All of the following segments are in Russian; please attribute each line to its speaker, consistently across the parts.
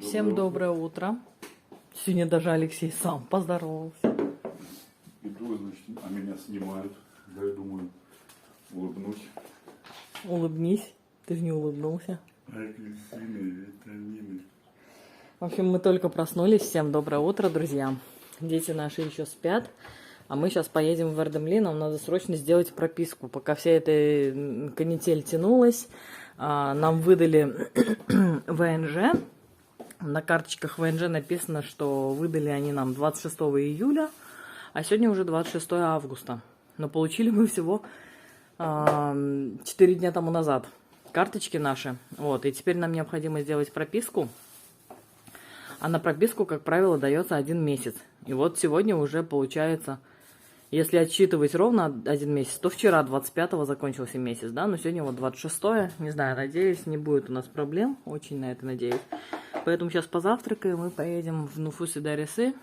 Speaker 1: Всем доброе утро. Сегодня даже Алексей сам поздоровался.
Speaker 2: Иду, значит, а меня снимают. Да, я думаю, улыбнусь.
Speaker 1: Улыбнись. Ты же не улыбнулся.
Speaker 2: Апельсины, витамины.
Speaker 1: В общем, мы только проснулись. Всем доброе утро, друзья. Дети наши еще спят. А мы сейчас поедем в Эрдемли. Нам надо срочно сделать прописку. Пока вся эта канитель тянулась, нам выдали ВНЖ. На карточках ВНЖ написано, что выдали они нам 26 июля, а сегодня уже 26 августа. Но получили мы всего 4 дня тому назад карточки наши. Вот, и теперь нам необходимо сделать прописку. А на прописку, как правило, дается 1 месяц. И вот сегодня уже получается, если отсчитывать ровно 1 месяц, то вчера 25-го закончился месяц, да? Но сегодня вот 26-е. Не знаю, надеюсь, не будет у нас проблем. Очень на это надеюсь. Поэтому сейчас позавтракаем и поедем в Нуфус и Даресы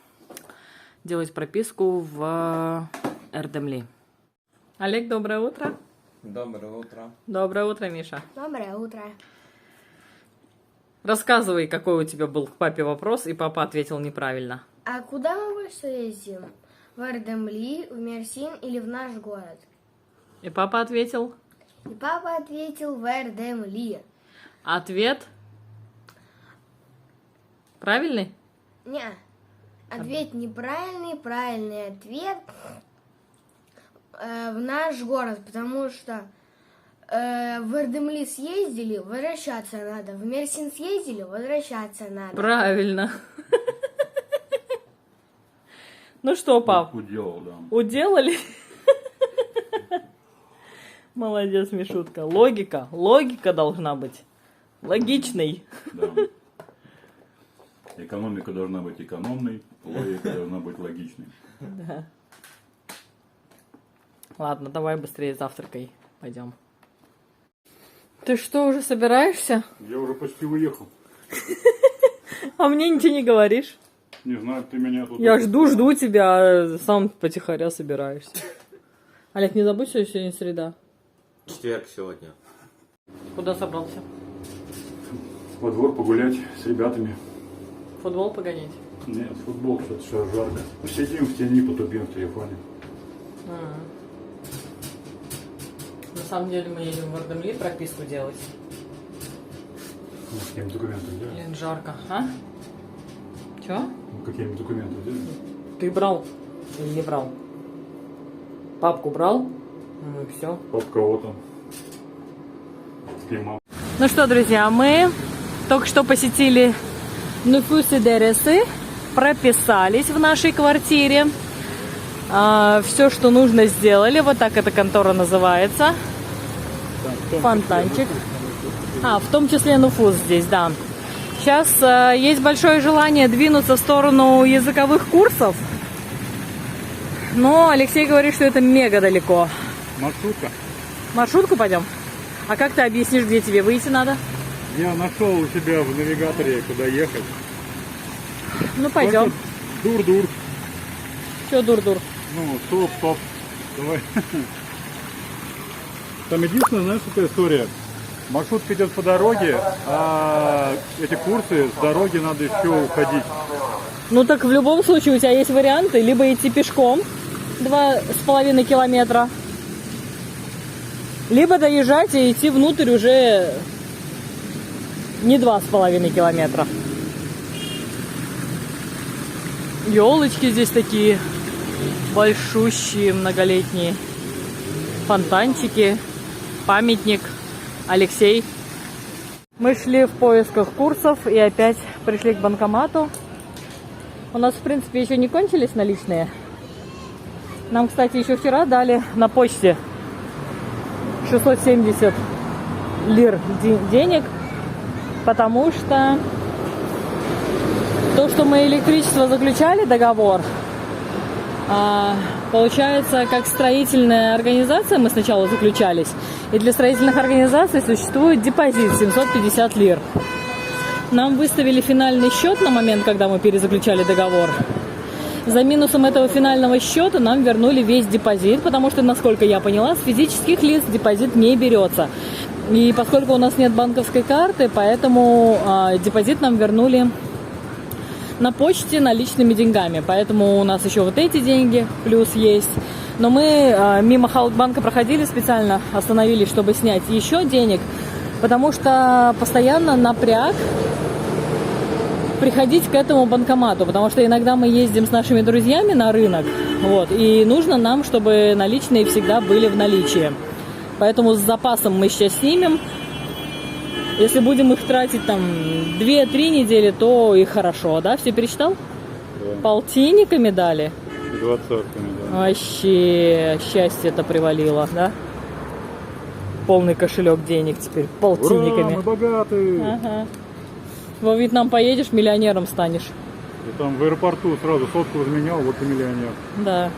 Speaker 1: делать прописку в Эрдемли. Олег, доброе утро.
Speaker 3: Доброе утро.
Speaker 1: Доброе утро, Миша.
Speaker 4: Доброе утро.
Speaker 1: Рассказывай, какой у тебя был к папе вопрос, и папа ответил неправильно.
Speaker 4: А куда мы больше ездим? В Эрдемли, в Мерсин или в наш город?
Speaker 1: И папа ответил?
Speaker 4: И папа ответил в Эрдемли.
Speaker 1: Ответ правильный?
Speaker 4: Не, ответ неправильный, правильный ответ в наш город, потому что в Эрдемли съездили, возвращаться надо. В Мерсин съездили, возвращаться надо.
Speaker 1: Правильно. Ну что, пап,
Speaker 2: Уделал, да.
Speaker 1: уделали? Молодец, Мишутка. Логика должна быть логичной.
Speaker 2: Да. Экономика должна быть экономной, логика должна быть логичной.
Speaker 1: Да. Ладно, давай быстрее завтракай. Пойдем. Ты что, уже собираешься?
Speaker 2: Я уже почти уехал.
Speaker 1: А мне ничего не говоришь.
Speaker 2: Не знаю, ты меня тут...
Speaker 1: Я жду тебя, а сам потихоря собираешься. Олег, не забудь, что сегодня среда.
Speaker 3: Четверг сегодня.
Speaker 1: Куда собрался?
Speaker 2: Во двор погулять с ребятами.
Speaker 1: Футбол погонять?
Speaker 2: Нет, футбол, что-то сейчас жарко. Сидим в тени, потупим в телефоне.
Speaker 1: На самом деле мы едем в Эрдемли прописку делать.
Speaker 2: Ну, с какими документами делать?
Speaker 1: Блин, жарко, а? Чё?
Speaker 2: Ну, какими документами делать?
Speaker 1: Ты брал или не брал? Папку брал? Ну и все.
Speaker 2: Папка вот он. Пима.
Speaker 1: Ну что, друзья, мы только что посетили Нуфус и Даресы, прописались в нашей квартире. Все, что нужно, сделали. Вот так эта контора называется. Фонтанчик. В том числе Нуфус здесь, да. Сейчас есть большое желание двинуться в сторону языковых курсов. Но Алексей говорит, что это мега далеко.
Speaker 2: Маршрутка.
Speaker 1: Маршрутку пойдем? А как ты объяснишь, где тебе выйти надо?
Speaker 2: Я нашел у себя в навигаторе, куда ехать.
Speaker 1: Ну, пойдем.
Speaker 2: Дур-дур.
Speaker 1: Че дур-дур?
Speaker 2: Ну, стоп. Давай. Там единственное, знаешь, какая история? Маршрутка идет по дороге, а эти курсы с дороги надо еще уходить.
Speaker 1: Ну, так в любом случае у тебя есть варианты. Либо идти пешком 2,5 километра, либо доезжать и идти внутрь уже не 2,5 километра. Елочки здесь такие большущие, многолетние. Фонтанчики, памятник. Алексей. Мы шли в поисках курсов и опять пришли к банкомату. У нас, в принципе, еще не кончились наличные. Нам, кстати, еще вчера дали на почте 670 лир денег, потому что то, что мы электричество заключали договор, получается, как строительная организация мы сначала заключались, и для строительных организаций существует депозит 750 лир. Нам выставили финальный счет на момент, когда мы перезаключали договор. За минусом этого финального счета нам вернули весь депозит, потому что, насколько я поняла, с физических лиц депозит не берется. И поскольку у нас нет банковской карты, поэтому депозит нам вернули на почте наличными деньгами. Поэтому у нас еще вот эти деньги плюс есть. Но мы мимо Халк-банка проходили специально, остановились, чтобы снять еще денег, потому что постоянно напряг приходить к этому банкомату, потому что иногда мы ездим с нашими друзьями на рынок, вот, и нужно нам, чтобы наличные всегда были в наличии. Поэтому с запасом мы сейчас снимем. Если будем их тратить там 2-3 недели, то и хорошо, да? Все пересчитал?
Speaker 2: Да.
Speaker 1: Полтинниками дали?
Speaker 2: 20-ками, да.
Speaker 1: Вообще счастье-то привалило, да? Полный кошелек денег теперь, полтинниками.
Speaker 2: Ура, мы богатые!
Speaker 1: Ага. Во Вьетнам поедешь, миллионером станешь.
Speaker 2: И там в аэропорту сразу сотку разменял, вот и миллионер.
Speaker 1: Да.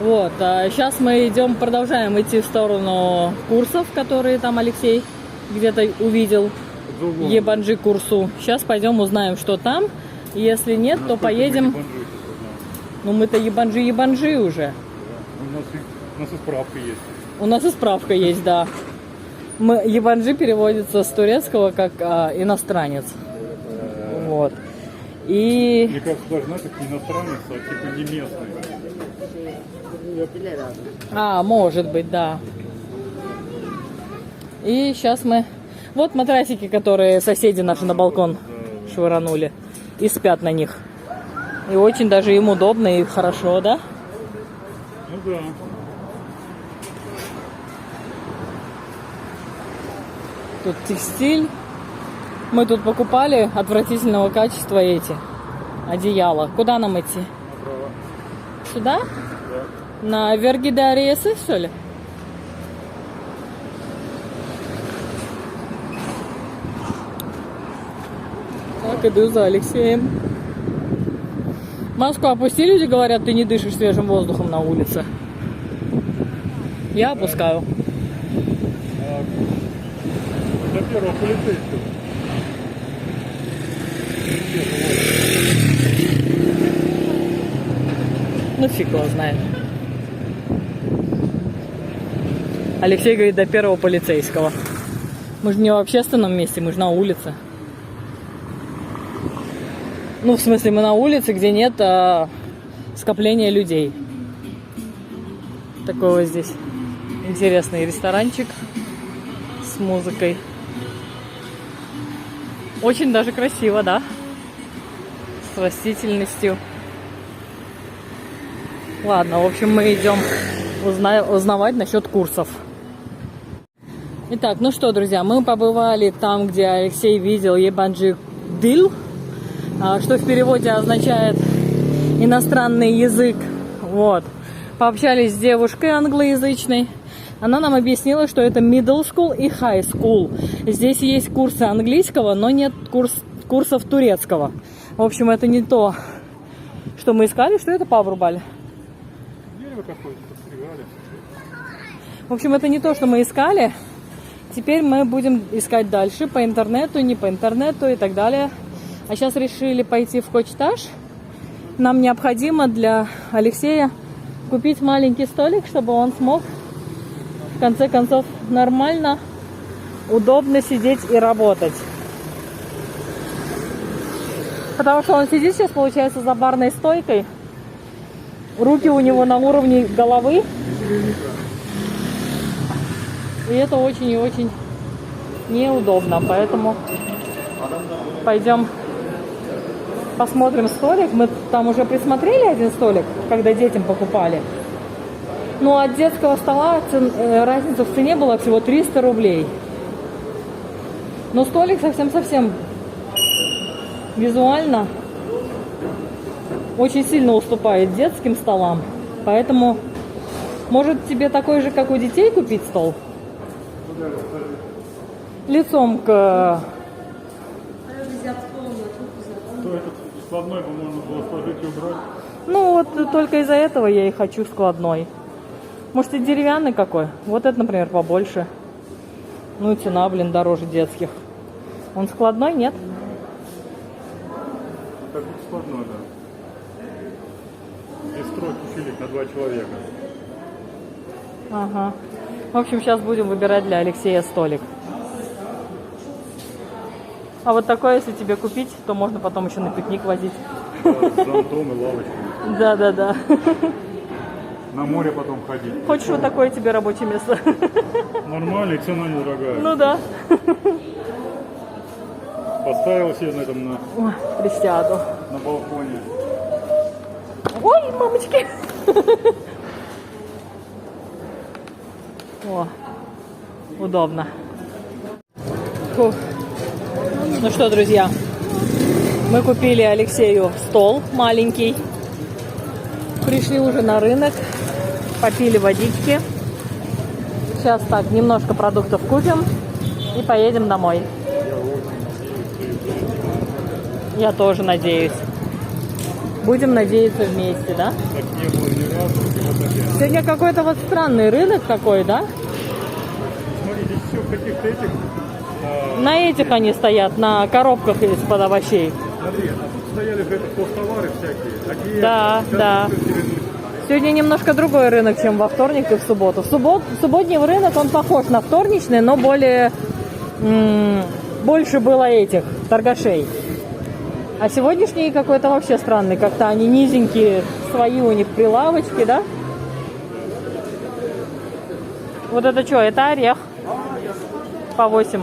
Speaker 1: Вот, а сейчас мы идем, продолжаем идти в сторону курсов, которые там Алексей где-то увидел. Ебанджи курсу. Сейчас пойдем узнаем, что там. Если нет, то поедем. Ну мы-то ебанджи уже.
Speaker 2: У нас и справка есть.
Speaker 1: У нас и справка есть, да. Ебанджи переводится с турецкого как иностранец. Вот. И...
Speaker 2: Мне кажется, даже, знаешь, как иностранец, а типа не местный.
Speaker 1: Может быть, да. И сейчас мы... Вот матрасики, которые соседи наши на балкон швырнули. И спят на них. И очень даже им удобно и хорошо, да?
Speaker 2: Ну да.
Speaker 1: Тут текстиль. Мы тут покупали отвратительного качества эти одеяла. Куда нам идти?
Speaker 2: Направо.
Speaker 1: Сюда?
Speaker 2: Да.
Speaker 1: На Вергидариесы, что ли? Так, иду за Алексеем. Маску опусти, люди говорят, ты не дышишь свежим воздухом на улице. Я опускаю.
Speaker 2: До первого полицейского.
Speaker 1: Ну, фиг его знает. Алексей говорит, до первого полицейского. Мы же не в общественном месте, мы же на улице. Ну, в смысле, мы на улице, где нет скопления людей. Такой вот здесь интересный ресторанчик с музыкой. Очень даже красиво, да? С растительностью. Ладно, в общем, мы идем узнавать насчет курсов. Итак, ну что, друзья, мы побывали там, где Алексей видел Ебанджи Дил, что в переводе означает иностранный язык. Вот. Пообщались с девушкой англоязычной. Она нам объяснила, что это middle school и high school. Здесь есть курсы английского, но нет курсов турецкого. В общем, это не то, что мы искали. Что это поврубали?
Speaker 2: Дерево какое-то подстригали.
Speaker 1: В общем, это не то, что мы искали. Теперь мы будем искать дальше по интернету, не по интернету и так далее. А сейчас решили пойти в Кочташ. Нам необходимо для Алексея купить маленький столик, чтобы он смог в конце концов нормально, удобно сидеть и работать. Потому что он сидит сейчас, получается, за барной стойкой. Руки у него на уровне головы. И это очень и очень неудобно. Поэтому пойдем посмотрим столик. Мы там уже присмотрели один столик, когда детям покупали. Но от детского стола разница в цене была всего 300 рублей. Но столик совсем-совсем визуально очень сильно уступает детским столам. Поэтому, может, тебе такой же, как у детей, купить стол? Лицом к...
Speaker 2: То этот складной бы можно было сложить и убрать.
Speaker 1: Ну, вот только из-за этого я и хочу складной. Может, и деревянный какой? Вот это, например, побольше. Ну, и цена, блин, дороже детских. Он складной, нет?
Speaker 2: Как будто складной, да. Без стройки филик на 2 человека.
Speaker 1: Ага. В общем, сейчас будем выбирать для Алексея столик. А вот такое, если тебе купить, то можно потом еще на пикник возить.
Speaker 2: Да, с зонтом и лавочками.
Speaker 1: Да.
Speaker 2: На море потом ходить.
Speaker 1: Хочешь вот такое тебе рабочее место?
Speaker 2: Нормально, и цена недорогая.
Speaker 1: Ну да.
Speaker 2: Поставил себе на этом
Speaker 1: Ой, присяду.
Speaker 2: на балконе.
Speaker 1: Ой, мамочки. О, удобно. Фух. Ну что, друзья, мы купили Алексею стол маленький. Пришли уже на рынок, попили водички. Сейчас так, немножко продуктов купим и поедем домой. Я тоже надеюсь. Будем надеяться вместе, да?
Speaker 2: Так не было ни разу. Вот опять.
Speaker 1: Сегодня какой-то вот странный рынок такой, да?
Speaker 2: Смотри, здесь все в каких-то этих.
Speaker 1: На этих они стоят, на коробках из-под овощей.
Speaker 2: Смотри, а тут стояли же это посттовары всякие. Одежда,
Speaker 1: Да,
Speaker 2: сейчас
Speaker 1: да.
Speaker 2: всё переносят.
Speaker 1: Сегодня немножко другой рынок, чем во вторник и в субботу. Субботний рынок, он похож на вторничный, но более больше было этих торгашей. А сегодняшний какой-то вообще странный. Как-то они низенькие, свои у них прилавочки, да? Вот это что? Это орех. По 8.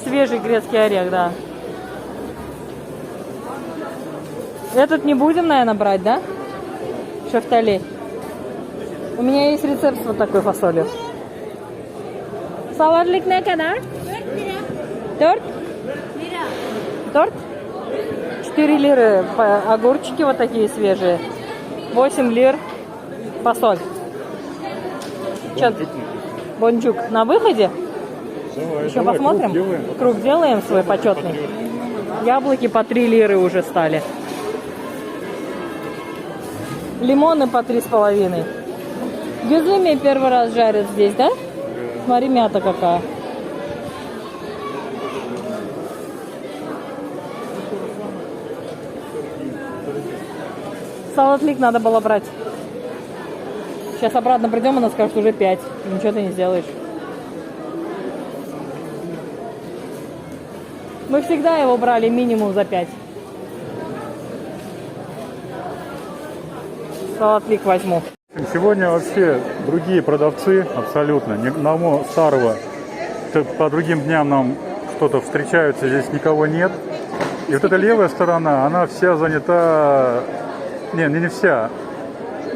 Speaker 1: Свежий грецкий орех, да. Этот не будем, наверное, брать, да? Шафтали. У меня есть рецепт с вот такой фасолью. Салатлик ne kadar? 4? Торт? 4 лиры огурчики вот такие свежие. 8 лир фасоль. Чё? Бончук на выходе?
Speaker 2: Давай,
Speaker 1: Еще
Speaker 2: давай,
Speaker 1: посмотрим? Круг делаем свой почетный. Яблоки по 3 лиры уже стали. Лимоны по 3,5. Гюзлими первый раз жарят здесь, да? Смотри, мята какая. Салатлик надо было брать. Сейчас обратно придем, она скажет уже 5. Ничего ты не сделаешь. Мы всегда его брали минимум за 5. Салатлик возьму.
Speaker 2: Сегодня вообще другие продавцы абсолютно. Ни одного старого. По другим дням нам что-то встречаются, здесь никого нет. И вот эта левая сторона, она вся занята... Не вся.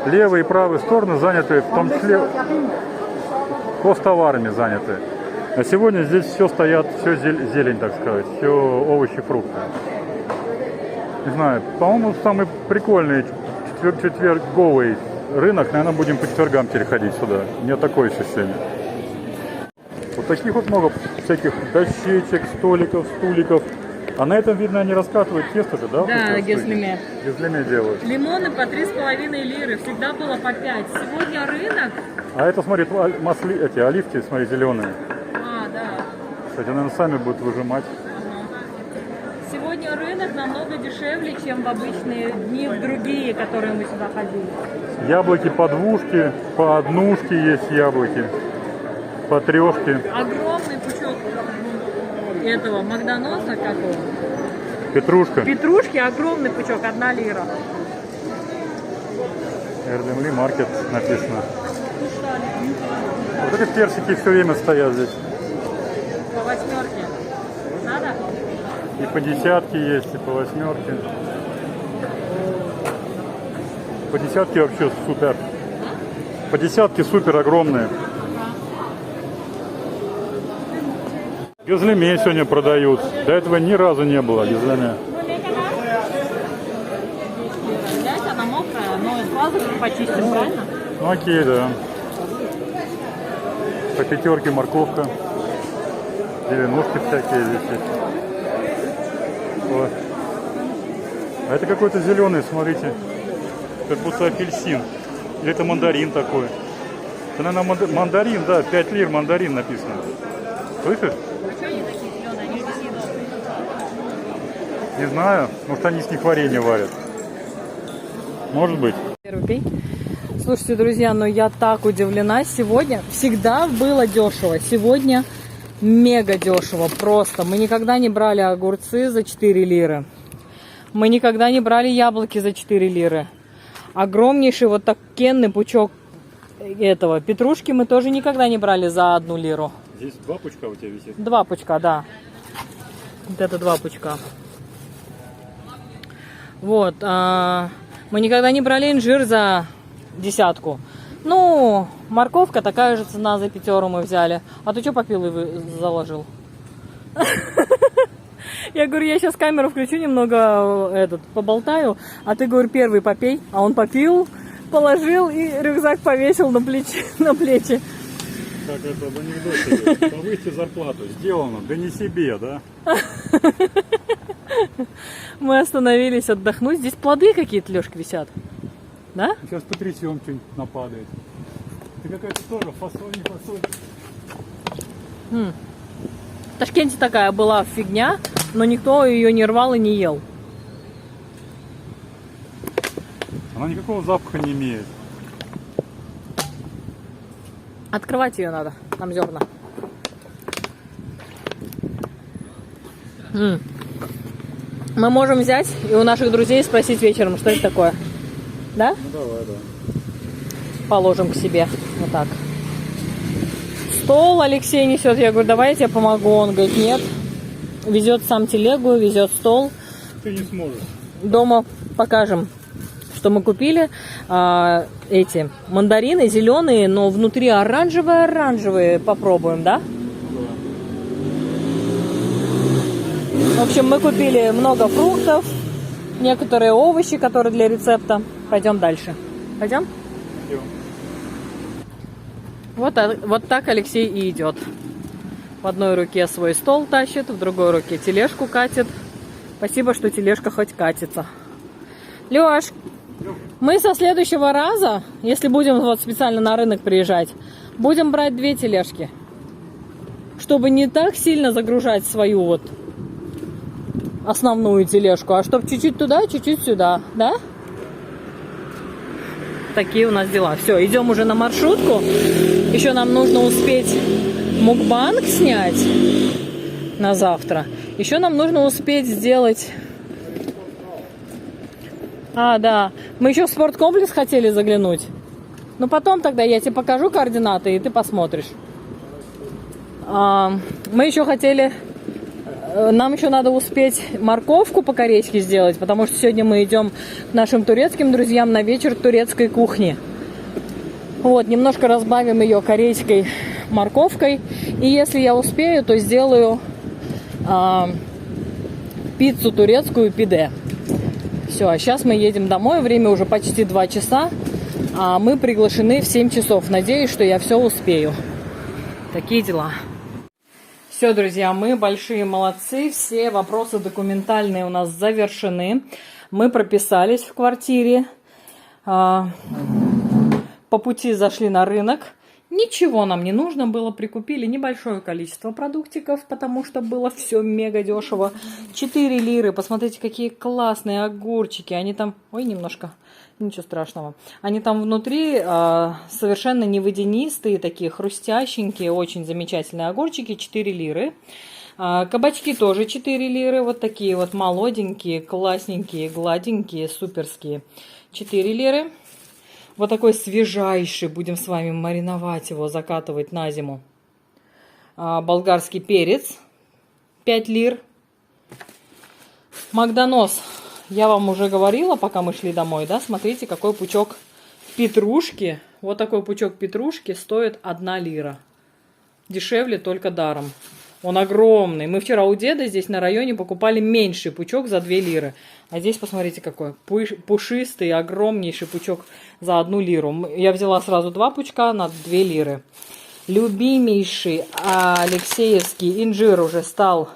Speaker 2: Левая и правая стороны заняты, в том числе посттоварами заняты. А сегодня здесь все стоят, все зелень, так сказать, все овощи, фрукты. Не знаю, по-моему, самый прикольный четверговый рынок, наверное, будем по четвергам переходить сюда. У меня такое ощущение. Вот таких вот много всяких дощечек, столиков, стуликов. А на этом, видно, они раскатывают тесто-то, да?
Speaker 1: Да, гюзлиме.
Speaker 2: Гюзлиме делают.
Speaker 1: Лимоны по 3,5 лиры. Всегда было по 5. Сегодня рынок.
Speaker 2: А это, смотри, эти оливки, смотри, зеленые.
Speaker 1: А, да.
Speaker 2: Кстати, наверное, сами будут выжимать.
Speaker 1: Сегодня рынок намного дешевле, чем в обычные дни другие, которые мы сюда ходили.
Speaker 2: Яблоки по двушке, по однушке есть яблоки, по трешке.
Speaker 1: Огромный пучок этого магданоса, как его?
Speaker 2: Петрушка.
Speaker 1: Петрушки, огромный пучок, 1 лира.
Speaker 2: Эрдемли маркет написано. Вот эти персики все время стоят здесь.
Speaker 1: По 8. Надо?
Speaker 2: И по 10 есть, и по 8. По 10 вообще супер. По 10 супер огромные. Гюзлиме сегодня продают. До этого ни разу не было гюзлиме.
Speaker 1: Взять, она мокрая, но сразу почистим, правильно?
Speaker 2: Ну окей, да. По 5 морковка. Зеленушки всякие здесь есть. Вот. А это какой-то зеленый, смотрите. Как будто апельсин. Или это мандарин такой. Это, наверное, мандарин, да, 5 лир мандарин написано. Слышишь?
Speaker 1: А что они такие зеленые? Они несъедобные.
Speaker 2: Не знаю. Может, они с них варенье варят. Может быть.
Speaker 1: Рупий. Слушайте, друзья, ну я так удивлена. Сегодня всегда было дешево. Сегодня мега дешево. Просто. Мы никогда не брали огурцы за 4 лиры. Мы никогда не брали яблоки за 4 лиры. Огромнейший вот такенный пучок этого петрушки мы тоже никогда не брали за 1 лиру.
Speaker 2: Здесь 2 пучка у тебя висит?
Speaker 1: 2 пучка, да. Вот это 2 пучка. Вот. Мы никогда не брали инжир за 10. Ну, морковка, такая же цена, за 5 мы взяли. А ты что попил и заложил? Я говорю, я сейчас камеру включу, немного поболтаю, а ты, говорю, первый попей. А он попил, положил и рюкзак повесил на плечи.
Speaker 2: Как это в анекдоте, повысьте зарплату, сделано, да не себе, да?
Speaker 1: Мы остановились отдохнуть. Здесь плоды какие-то, Лёшка, висят. Да?
Speaker 2: Сейчас потрясем, он что-нибудь нападает. Это какая-то тоже фасоль, не фасоль.
Speaker 1: В Ташкенте такая была фигня, но никто ее не рвал и не ел.
Speaker 2: Она никакого запаха не имеет.
Speaker 1: Открывать ее надо, там зерна. Мы можем взять и у наших друзей спросить вечером, что это такое. Да?
Speaker 2: Ну давай, да.
Speaker 1: Положим к себе. Вот так. Стол Алексей несет. Я говорю, давай я тебе помогу. Он говорит, нет. Везет сам телегу, везет стол.
Speaker 2: Ты не сможешь.
Speaker 1: Дома покажем, что мы купили. Эти мандарины зеленые, но внутри оранжевые. Попробуем, да? В общем, мы купили много фруктов, некоторые овощи, которые для рецепта. Пойдем дальше. Пойдем?
Speaker 2: Идем.
Speaker 1: Вот так Алексей и идет. В одной руке свой стол тащит, в другой руке тележку катит. Спасибо, что тележка хоть катится. Леш, мы со следующего раза, если будем вот специально на рынок приезжать, будем брать 2 тележки. Чтобы не так сильно загружать свою вот основную тележку, а чтобы чуть-чуть туда, чуть-чуть сюда, да? Такие у нас дела. Все, идем уже на маршрутку. Еще нам нужно успеть мукбанг снять на завтра. Еще нам нужно успеть сделать... да. Мы еще в спорткомплекс хотели заглянуть. Но потом тогда я тебе покажу координаты, и ты посмотришь. Мы еще хотели... Нам еще надо успеть морковку по-корейски сделать, потому что сегодня мы идем к нашим турецким друзьям на вечер турецкой кухни. Вот, немножко разбавим ее корейской морковкой. И если я успею, то сделаю пиццу турецкую пиде. Все, а сейчас мы едем домой. Время уже почти 2 часа. А мы приглашены в 7 часов. Надеюсь, что я все успею. Такие дела. Все, друзья, мы большие молодцы. Все вопросы документальные у нас завершены. Мы прописались в квартире. По пути зашли на рынок. Ничего нам не нужно было. Прикупили небольшое количество продуктиков, потому что было все мега дешево. 4 лиры. Посмотрите, какие классные огурчики. Они там... Ой, немножко... Ничего страшного. Они там внутри совершенно не водянистые, такие хрустященькие, очень замечательные огурчики, 4 лиры. Кабачки тоже 4 лиры, вот такие вот молоденькие, классненькие, гладенькие, суперские. 4 лиры. Вот такой свежайший, будем с вами мариновать его, закатывать на зиму. Болгарский перец, 5 лир. Магданос. Я вам уже говорила, пока мы шли домой, да, смотрите, какой пучок петрушки. Вот такой пучок петрушки стоит 1 лира. Дешевле только даром. Он огромный. Мы вчера у деда здесь на районе покупали меньший пучок за 2 лиры. А здесь, посмотрите, какой пушистый, огромнейший пучок за 1 лиру. Я взяла сразу 2 пучка на 2 лиры. Любимейший алексеевский инжир уже стал...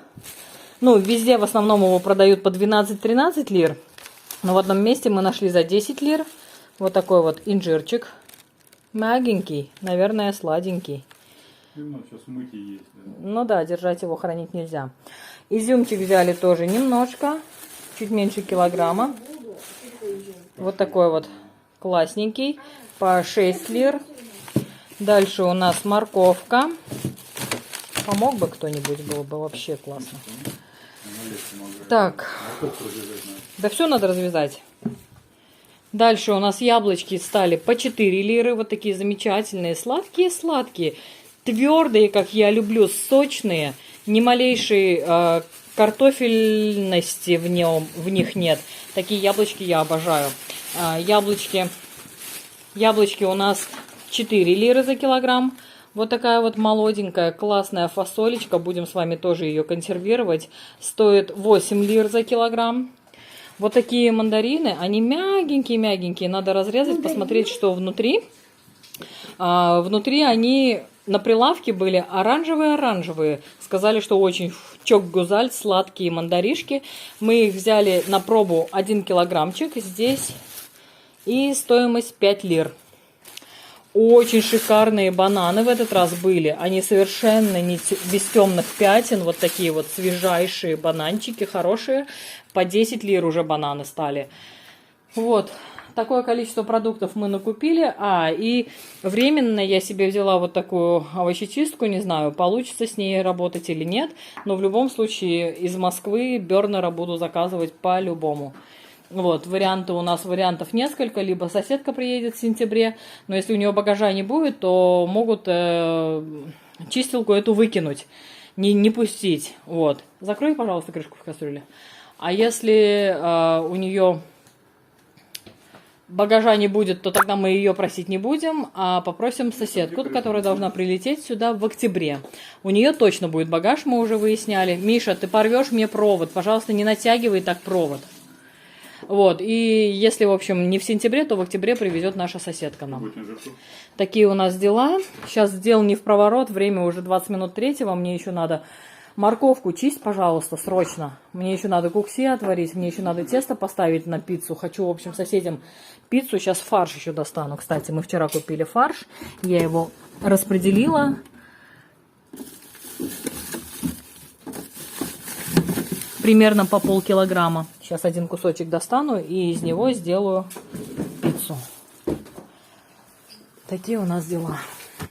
Speaker 1: Ну, везде в основном его продают по 12-13 лир. Но в одном месте мы нашли за 10 лир. Вот такой вот инжирчик. Мягенький, наверное, сладенький.
Speaker 2: Сейчас мыть и есть. Да?
Speaker 1: Ну да, держать его, хранить нельзя. Изюмчик взяли тоже немножко. Чуть меньше килограмма. Вот такой вот классненький. по 6 лир. Дальше у нас морковка. Помог бы кто-нибудь, было бы вообще классно. Так, да все надо развязать. Дальше у нас яблочки стали по 4 лиры. Вот такие замечательные, сладкие-сладкие. Твердые, как я люблю, сочные. Ни малейшей картофельности в них нет. Такие яблочки я обожаю. Яблочки у нас 4 лиры за килограмм. Вот такая вот молоденькая, классная фасолечка. Будем с вами тоже ее консервировать. Стоит 8 лир за килограмм. Вот такие мандарины. Они мягенькие-мягенькие. Надо разрезать, посмотреть, что внутри. Внутри они на прилавке были оранжевые-оранжевые. Сказали, что очень чок-гузаль, сладкие мандаришки. Мы их взяли на пробу 1 килограммчик здесь. И стоимость 5 лир. Очень шикарные бананы в этот раз были. Они совершенно не без темных пятен. Вот такие вот свежайшие бананчики, хорошие. По 10 лир уже бананы стали. Вот. Такое количество продуктов мы накупили. И временно я себе взяла вот такую овощечистку. Не знаю, получится с ней работать или нет. Но в любом случае из Москвы Бернера буду заказывать по-любому. Вот, вариантов несколько. Либо соседка приедет в сентябре. Но если у нее багажа не будет, то могут чистилку эту выкинуть. Не пустить. Вот. Закрой, пожалуйста, крышку в кастрюле. А если у нее багажа не будет, то тогда мы ее просить не будем, а попросим соседку, которая должна прилететь сюда в октябре. У нее точно будет багаж, мы уже выясняли. Миша, ты порвешь мне провод, пожалуйста, не натягивай так провод. Вот, и если, в общем, не в сентябре, то в октябре привезет наша соседка нам. Такие у нас дела. Сейчас дел не в проворот, время уже 20 минут 3-го, мне еще надо морковку чисть, пожалуйста, срочно. Мне еще надо кукси отварить, мне еще надо тесто поставить на пиццу. Хочу, в общем, соседям пиццу. Сейчас фарш еще достану. Кстати, мы вчера купили фарш. Я его распределила. Примерно по полкилограмма. Сейчас один кусочек достану и из него сделаю пиццу. Такие у нас дела.